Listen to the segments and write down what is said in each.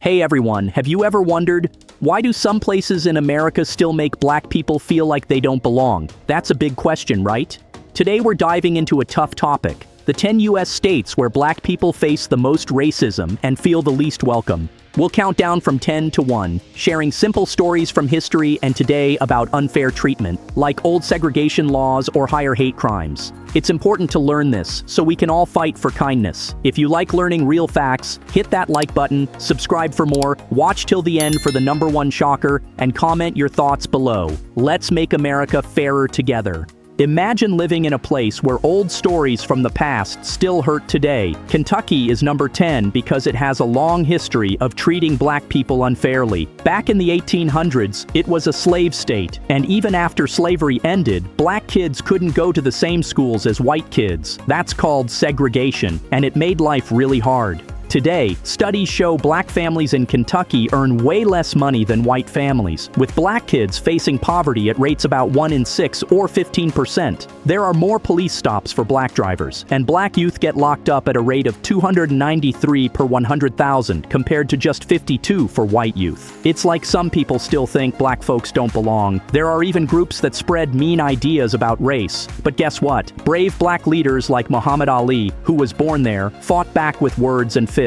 Hey everyone, have you ever wondered, why do some places in America still make black people feel like they don't belong? That's a big question, right? Today we're diving into a tough topic, the 10 US states where black people face the most racism and feel the least welcome. We'll count down from 10 to 1, sharing simple stories from history and today about unfair treatment, like old segregation laws or higher hate crimes. It's important to learn this, so we can all fight for kindness. If you like learning real facts, hit that like button, subscribe for more, watch till the end for the #1 shocker, and comment your thoughts below. Let's make America fairer together. Imagine living in a place where old stories from the past still hurt today. Kentucky is number 10 because it has a long history of treating black people unfairly. Back in the 1800s, it was a slave state, and even after slavery ended, black kids couldn't go to the same schools as white kids. That's called segregation, and it made life really hard. Today, studies show black families in Kentucky earn way less money than white families, with black kids facing poverty at rates about 1 in 6 or 15%. There are more police stops for black drivers, and black youth get locked up at a rate of 293 per 100,000 compared to just 52 for white youth. It's like some people still think black folks don't belong. There are even groups that spread mean ideas about race. But guess what? Brave black leaders like Muhammad Ali, who was born there, fought back with words and fists.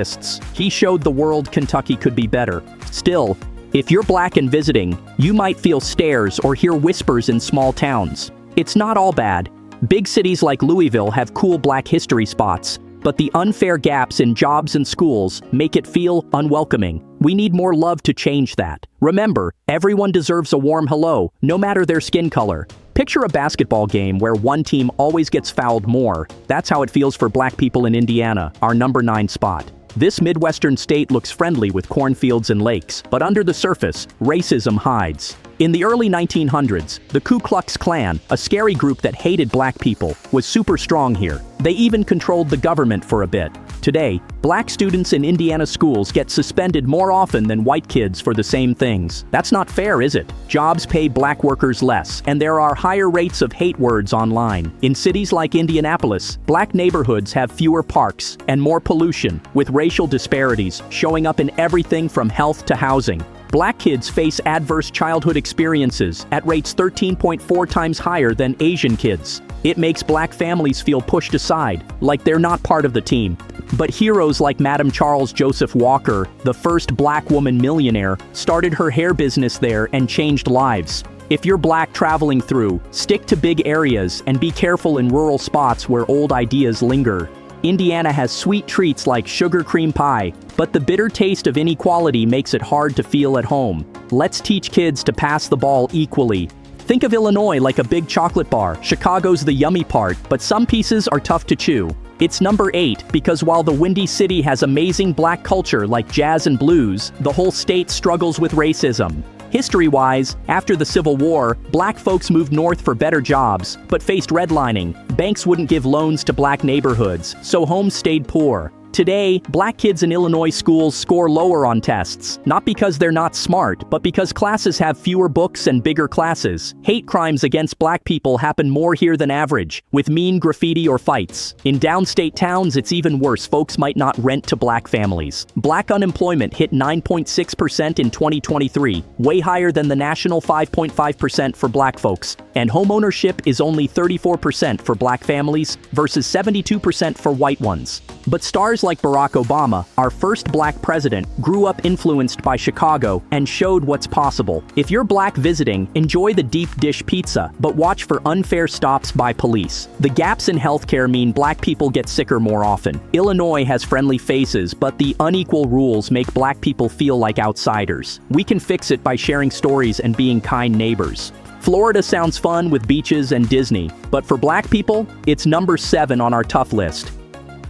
He showed the world Kentucky could be better. Still, if you're black and visiting, you might feel stares or hear whispers in small towns. It's not all bad. Big cities like Louisville have cool black history spots, but the unfair gaps in jobs and schools make it feel unwelcoming. We need more love to change that. Remember, everyone deserves a warm hello, no matter their skin color. Picture a basketball game where one team always gets fouled more. That's how it feels for black people in Indiana, our number 9 spot. This Midwestern state looks friendly with cornfields and lakes, but under the surface, racism hides. In the early 1900s, the Ku Klux Klan, a scary group that hated black people, was super strong here. They even controlled the government for a bit. Today, black students in Indiana schools get suspended more often than white kids for the same things. That's not fair, is it? Jobs pay black workers less, and there are higher rates of hate words online. In cities like Indianapolis, black neighborhoods have fewer parks and more pollution, with racial disparities showing up in everything from health to housing. Black kids face adverse childhood experiences at rates 13.4 times higher than Asian kids. It makes black families feel pushed aside, like they're not part of the team. But heroes like Madam Charles Joseph Walker, the first black woman millionaire, started her hair business there and changed lives. If you're black traveling through, stick to big areas and be careful in rural spots where old ideas linger. Indiana has sweet treats like sugar cream pie, but the bitter taste of inequality makes it hard to feel at home. Let's teach kids to pass the ball equally. Think of Illinois like a big chocolate bar. Chicago's the yummy part, but some pieces are tough to chew. It's number 8 because while the Windy City has amazing black culture like jazz and blues, the whole state struggles with racism. History-wise, after the Civil War, black folks moved north for better jobs, but faced redlining. Banks wouldn't give loans to black neighborhoods, so homes stayed poor. Today, black kids in Illinois schools score lower on tests, not because they're not smart, but because classes have fewer books and bigger classes. Hate crimes against black people happen more here than average, with mean graffiti or fights. In downstate towns, it's even worse. Folks might not rent to black families. Black unemployment hit 9.6% in 2023, way higher than the national 5.5% for black folks. And homeownership is only 34% for black families versus 72% for white ones. But stars like Barack Obama, our first black president, grew up influenced by Chicago and showed what's possible. If you're black visiting, enjoy the deep dish pizza, but watch for unfair stops by police. The gaps in healthcare mean black people get sicker more often. Illinois has friendly faces, but the unequal rules make black people feel like outsiders. We can fix it by sharing stories and being kind neighbors. Florida sounds fun with beaches and Disney, but for black people, it's number 7 on our tough list.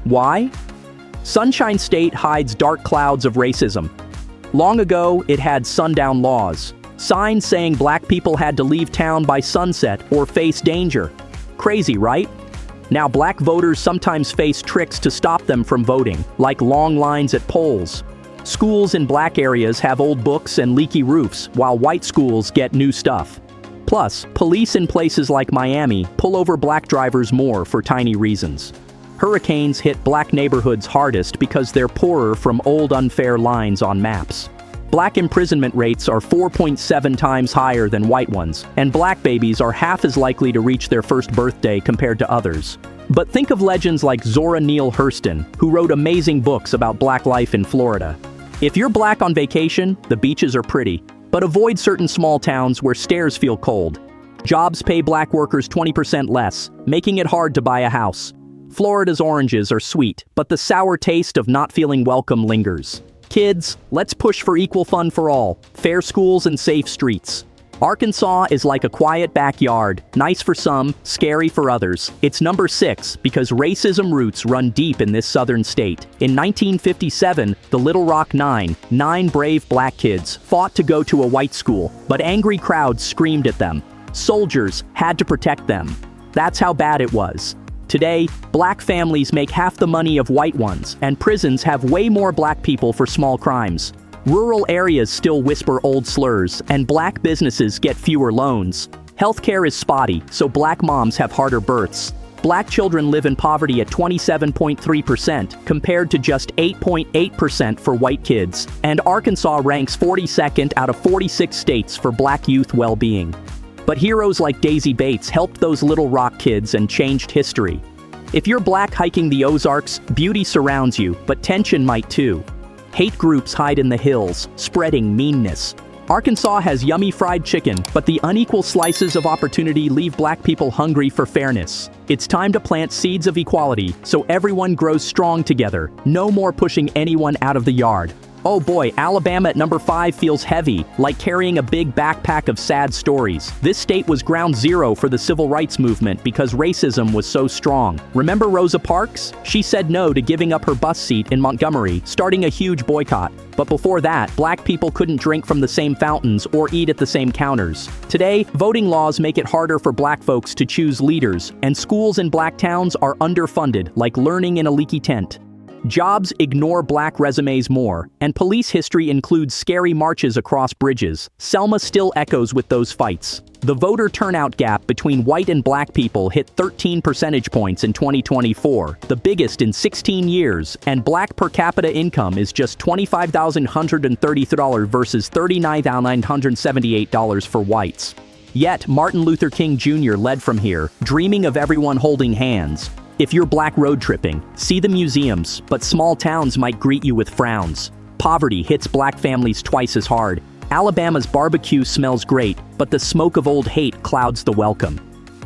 Why? Sunshine State hides dark clouds of racism. Long ago, it had sundown laws. Signs saying black people had to leave town by sunset or face danger. Crazy, right? Now black voters sometimes face tricks to stop them from voting, like long lines at polls. Schools in black areas have old books and leaky roofs, while white schools get new stuff. Plus, police in places like Miami pull over black drivers more for tiny reasons. Hurricanes hit black neighborhoods hardest because they're poorer from old unfair lines on maps. Black imprisonment rates are 4.7 times higher than white ones, and black babies are half as likely to reach their first birthday compared to others. But think of legends like Zora Neale Hurston, who wrote amazing books about black life in Florida. If you're black on vacation, the beaches are pretty, but avoid certain small towns where stairs feel cold. Jobs pay black workers 20% less, making it hard to buy a house. Florida's oranges are sweet, but the sour taste of not feeling welcome lingers. Kids, let's push for equal fun for all, fair schools and safe streets. Arkansas is like a quiet backyard, nice for some, scary for others. It's number 6 because racism roots run deep in this southern state. In 1957, the Little Rock Nine brave black kids, fought to go to a white school, but angry crowds screamed at them. Soldiers had to protect them. That's how bad it was. Today, black families make half the money of white ones, and prisons have way more black people for small crimes. Rural areas still whisper old slurs, and black businesses get fewer loans. Healthcare is spotty, so black moms have harder births. Black children live in poverty at 27.3%, compared to just 8.8% for white kids, and Arkansas ranks 42nd out of 46 states for black youth well-being. But heroes like Daisy Bates helped those Little Rock kids and changed history. If you're black hiking the Ozarks, beauty surrounds you, but tension might too. Hate groups hide in the hills, spreading meanness. Arkansas has yummy fried chicken, but the unequal slices of opportunity leave black people hungry for fairness. It's time to plant seeds of equality, so everyone grows strong together. No more pushing anyone out of the yard. Oh boy, Alabama at number 5 feels heavy, like carrying a big backpack of sad stories. This state was ground zero for the civil rights movement because racism was so strong. Remember Rosa Parks? She said no to giving up her bus seat in Montgomery, starting a huge boycott. But before that, black people couldn't drink from the same fountains or eat at the same counters. Today, voting laws make it harder for black folks to choose leaders, and schools in black towns are underfunded, like learning in a leaky tent. Jobs ignore black resumes more, and police history includes scary marches across bridges. Selma still echoes with those fights. The voter turnout gap between white and black people hit 13 percentage points in 2024, the biggest in 16 years, and black per capita income is just $25,133 versus $39,978 for whites. Yet, Martin Luther King Jr. led from here, dreaming of everyone holding hands. If you're black road tripping, see the museums, but small towns might greet you with frowns. Poverty hits black families twice as hard. Alabama's barbecue smells great, but the smoke of old hate clouds the welcome.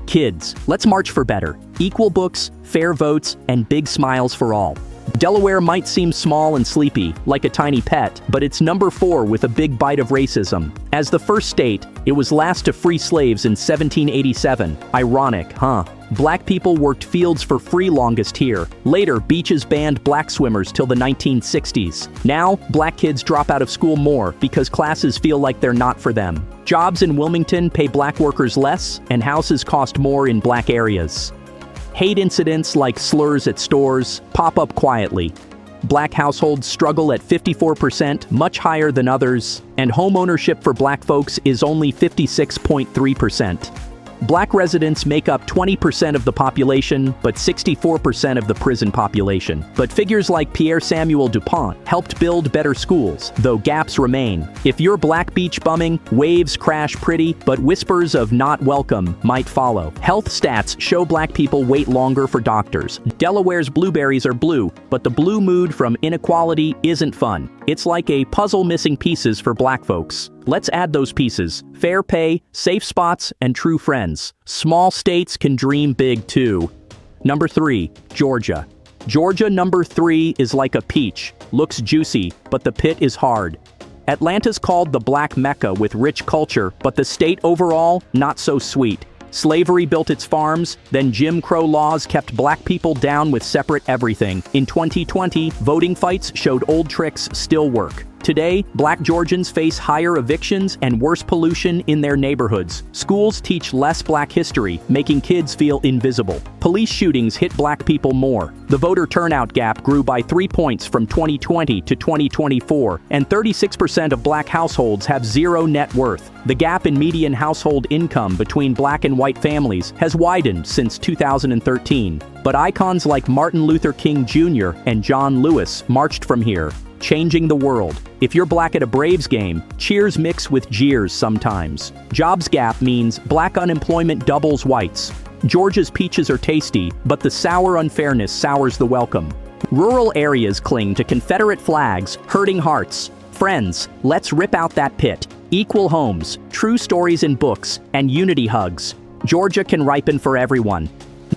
Kids, let's march for better. Equal books, fair votes, and big smiles for all. Delaware might seem small and sleepy, like a tiny pet, but it's number 4 with a big bite of racism. As the first state, it was last to free slaves in 1787. Ironic, huh? Black people worked fields for free longest here. Later, beaches banned black swimmers till the 1960s. Now, black kids drop out of school more because classes feel like they're not for them. Jobs in Wilmington pay black workers less, and houses cost more in black areas. Hate incidents like slurs at stores pop up quietly. Black households struggle at 54%, much higher than others, and home ownership for black folks is only 56.3%. Black residents make up 20% of the population, but 64% of the prison population. But figures like Pierre Samuel DuPont helped build better schools, though gaps remain. If you're black beach bumming, waves crash pretty, but whispers of not welcome might follow. Health stats show black people wait longer for doctors. Delaware's blueberries are blue, but the blue mood from inequality isn't fun. It's like a puzzle missing pieces for black folks. Let's add those pieces: fair pay, safe spots, and true friends. Small states can dream big too. Number 3, Georgia. Georgia number 3 is like a peach. Looks juicy, but the pit is hard. Atlanta's called the Black Mecca with rich culture, but the state overall, not so sweet. Slavery built its farms, then Jim Crow laws kept black people down with separate everything. In 2020, voting fights showed old tricks still work. Today, Black Georgians face higher evictions and worse pollution in their neighborhoods. Schools teach less Black history, making kids feel invisible. Police shootings hit Black people more. The voter turnout gap grew by 3 points from 2020 to 2024, and 36% of Black households have zero net worth. The gap in median household income between Black and white families has widened since 2013. But icons like Martin Luther King Jr. and John Lewis marched from here, changing the world. If you're Black at a Braves game, cheers mix with jeers sometimes. Jobs gap means Black unemployment doubles whites. Georgia's peaches are tasty, but the sour unfairness sours the welcome. Rural areas cling to Confederate flags, hurting hearts. Friends, let's rip out that pit. Equal homes, true stories in books, and unity hugs. Georgia can ripen for everyone.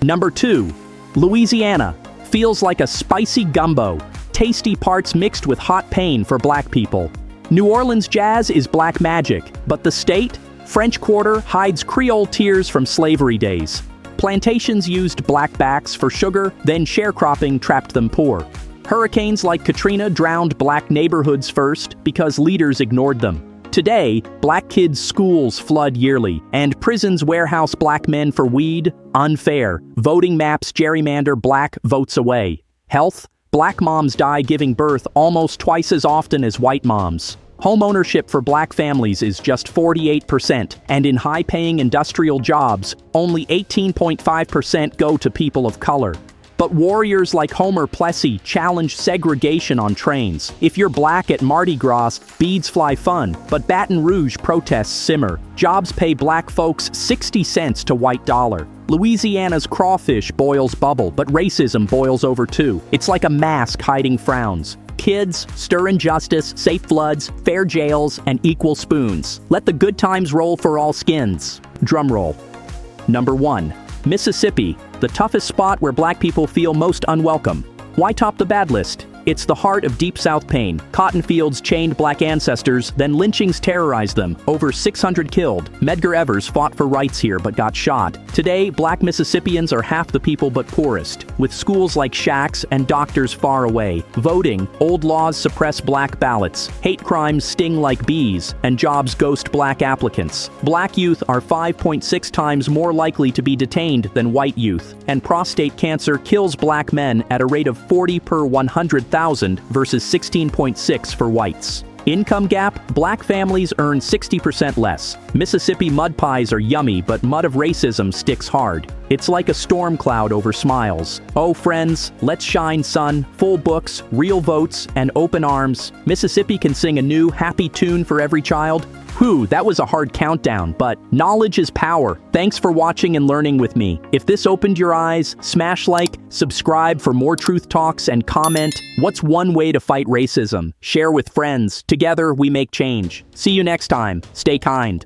Number 2. Louisiana. Feels like a spicy gumbo. Tasty parts mixed with hot pain for Black people. New Orleans jazz is Black magic, but the state? French Quarter hides Creole tears from slavery days. Plantations used blackbacks for sugar, then sharecropping trapped them poor. Hurricanes like Katrina drowned Black neighborhoods first because leaders ignored them. Today, Black kids' schools flood yearly, and prisons warehouse Black men for weed. Unfair. Voting maps gerrymander Black votes away. Health? Black moms die giving birth almost twice as often as white moms. Home ownership for Black families is just 48%, and in high-paying industrial jobs, only 18.5% go to people of color. But warriors like Homer Plessy challenge segregation on trains. If you're Black at Mardi Gras, beads fly fun, but Baton Rouge protests simmer. Jobs pay Black folks 60 cents to white dollar. Louisiana's crawfish boils bubble, but racism boils over too. It's like a mask hiding frowns. Kids, stir injustice, safe floods, fair jails, and equal spoons. Let the good times roll for all skins. Drum roll. Number 1. Mississippi, the toughest spot where Black people feel most unwelcome. Why top the bad list? It's the heart of Deep South pain. Cotton fields chained Black ancestors, then lynchings terrorized them. Over 600 killed. Medgar Evers fought for rights here but got shot. Today, Black Mississippians are half the people but poorest, with schools like shacks and doctors far away. Voting, old laws suppress Black ballots. Hate crimes sting like bees, and jobs ghost Black applicants. Black youth are 5.6 times more likely to be detained than white youth, and prostate cancer kills Black men at a rate of 40 per 100,000 versus 16.6 for whites. Income gap, Black families earn 60% less. Mississippi mud pies are yummy, but mud of racism sticks hard. It's like a storm cloud over smiles. Oh friends, let's shine son, full books, real votes, and open arms. Mississippi can sing a new, happy tune for every child. Whew, that was a hard countdown, but knowledge is power. Thanks for watching and learning with me. If this opened your eyes, smash like, subscribe for more truth talks, and comment, what's one way to fight racism? Share with friends. Together, we make change. See you next time. Stay kind.